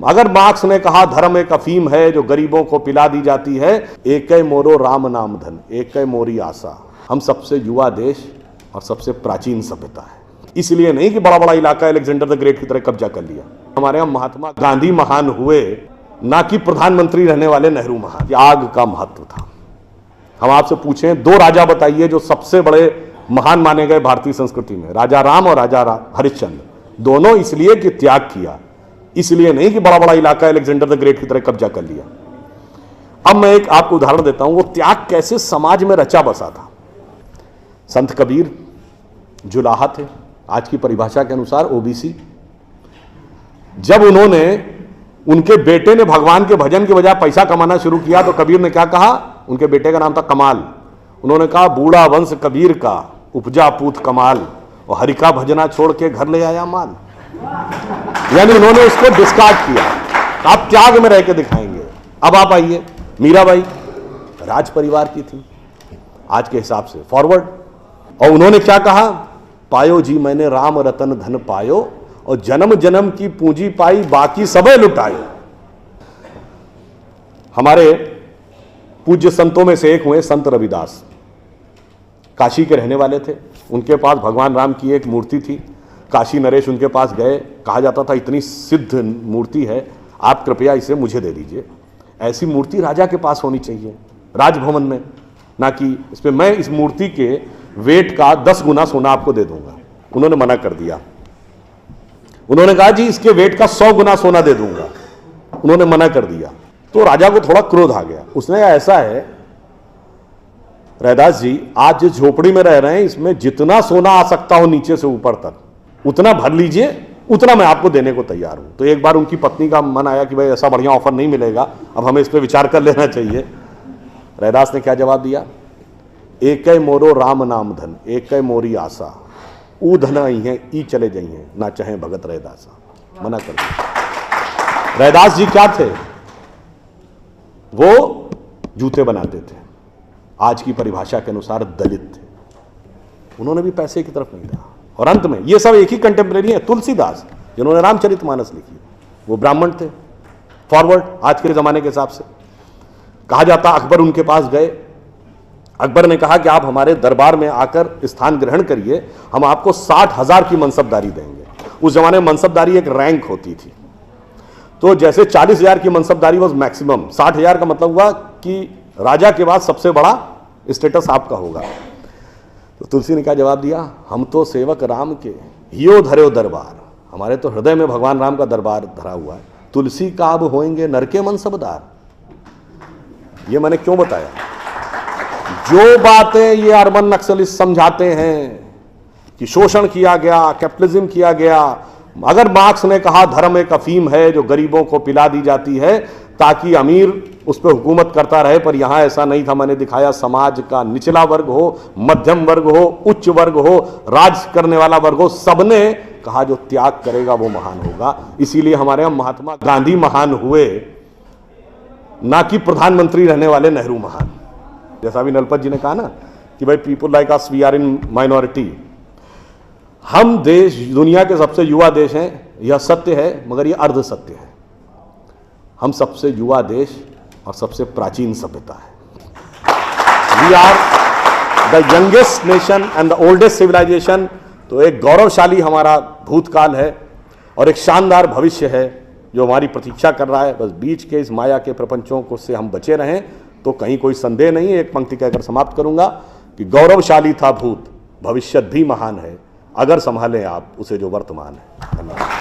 अगर मार्क्स ने कहा धर्म एक अफीम है जो गरीबों को पिला दी जाती है, एकै मोरो राम नाम धन एकै मोरी आशा। हम सबसे युवा देश और सबसे प्राचीन सभ्यता है, इसलिए नहीं कि बड़ा बड़ा इलाका अलेक्जेंडर द ग्रेट की तरह कब्जा कर लिया। हमारे यहाँ महात्मा गांधी महान हुए, ना कि प्रधानमंत्री रहने वाले नेहरू महान। त्याग का महत्व था। हम आपसे पूछें, दो राजा बताइए जो सबसे बड़े महान माने गए भारतीय संस्कृति में, राजा राम और राजा हरिश्चंद्र। दोनों इसलिए कि त्याग किया, इसलिए नहीं कि बड़ा बड़ा इलाका अलेक्जेंडर द ग्रेट की तरह कब्जा कर लिया। अब मैं एक आपको उदाहरण देता हूं, वो त्याग कैसे समाज में रचा बसा था। संत कबीर जुलाहा थे, आज की परिभाषा के अनुसार ओबीसी। जब उनके बेटे ने भगवान के भजन के बजाय पैसा कमाना शुरू किया तो कबीर ने क्या कहा? उनके बेटे का नाम था कमाल। उन्होंने कहा, बूढ़ा वंश कबीर का उपजा पूत कमाल, और हरि का भजना छोड़ के घर ले आया माल। यानी उन्होंने उसको डिस्कार्ड किया। आप त्याग में रह के दिखाएंगे। अब आप आइए, मीराबाई राज परिवार की थी आज के हिसाब से, फॉरवर्ड। और उन्होंने क्या कहा? पायो जी मैंने राम रतन धन पायो, और जन्म जन्म की पूंजी पाई बाकी सबे लुटायो। हमारे पूज्य संतों में से एक हुए संत रविदास, काशी के रहने वाले थे। उनके पास भगवान राम की एक मूर्ति थी। काशी नरेश उनके पास गए, कहा जाता था इतनी सिद्ध मूर्ति है, आप कृपया इसे मुझे दे दीजिए। ऐसी मूर्ति राजा के पास होनी चाहिए राजभवन में, ना कि इस पे मैं इस मूर्ति के वेट का 10 गुना सोना आपको दे दूंगा। उन्होंने मना कर दिया। उन्होंने कहा जी इसके वेट का 100 गुना सोना दे दूंगा। उन्होंने मना कर दिया। तो राजा को थोड़ा क्रोध आ गया। उसने कहा ऐसा है रैदास जी, आज जिस झोपड़ी में रह रहे हैं इसमें जितना सोना आ सकता हो नीचे से ऊपर तक उतना भर लीजिए, उतना मैं आपको देने को तैयार हूं। तो एक बार उनकी पत्नी का मन आया कि भाई ऐसा बढ़िया ऑफर नहीं मिलेगा, अब हमें इस पर विचार कर लेना चाहिए। रैदास ने क्या जवाब दिया? एकै मोरो राम नाम धन एकै मोरी आशा, ऊ धन आई है ई चले जाइए, ना चाहे भगत रैदासा। मना कर दिया। रैदास जी क्या थे? वो जूते बनाते थे, आज की परिभाषा के अनुसार दलित थे। उन्होंने भी पैसे की तरफ नहीं देखा। और अंत में ये सब एक ही कंटेम्प्रेरी है, तुलसीदास जिन्होंने रामचरितमानस लिखी, वो ब्राह्मण थे, फॉरवर्ड आज के जमाने के हिसाब से। कहा जाता अकबर उनके पास गए। अकबर ने कहा कि आप हमारे दरबार में आकर स्थान ग्रहण करिए, हम आपको 60,000 की मनसबदारी देंगे। उस जमाने में मनसबदारी एक रैंक होती थी। तो जैसे 40,000 की मनसबदारी वॉज मैक्सिमम, 60,000 का मतलब हुआ कि राजा के बाद सबसे बड़ा स्टेटस आपका होगा। तो तुलसी ने क्या जवाब दिया? हम तो सेवक राम के हियो धरो दरबार, हमारे तो हृदय में भगवान राम का दरबार धरा हुआ है। तुलसी का अब होएंगे नर के मनसबदार। ये मैंने क्यों बताया? जो बातें ये अर्बन नक्सलिस्ट समझाते हैं कि शोषण किया गया, कैपिटलिज्म किया गया, अगर मार्क्स ने कहा धर्म एक अफीम है जो गरीबों को पिला दी जाती है ताकि अमीर उस पर हुकूमत करता रहे, पर यहां ऐसा नहीं था। मैंने दिखाया समाज का निचला वर्ग हो, मध्यम वर्ग हो, उच्च वर्ग हो, राज करने वाला वर्ग हो, सबने कहा जो त्याग करेगा वो महान होगा। इसीलिए हमारे यहां महात्मा गांधी महान हुए, ना कि प्रधानमंत्री रहने वाले नेहरू महान। जैसा भी नलपत जी ने कहा ना कि भाई people like us we are in minority. हम देश दुनिया के सबसे युवा देश हैं, यह सत्य है, मगर यह अर्ध सत्य है। हम सबसे युवा देश और सबसे प्राचीन सभ्यता है। We are the youngest nation and the oldest civilisation. तो एक गौरवशाली हमारा भूतकाल है और एक शानदार भविष्य है जो हमारी प्रतीक्षा कर रहा है। बस बीच के इस माया के प्रपंचों को से हम बचे रहें तो कहीं कोई संदेह नहीं है। एक पंक्ति कहकर समाप्त करूंगा कि गौरवशाली था भूत, भविष्य भी महान है, अगर संभालें आप उसे जो वर्तमान है। धन्यवाद।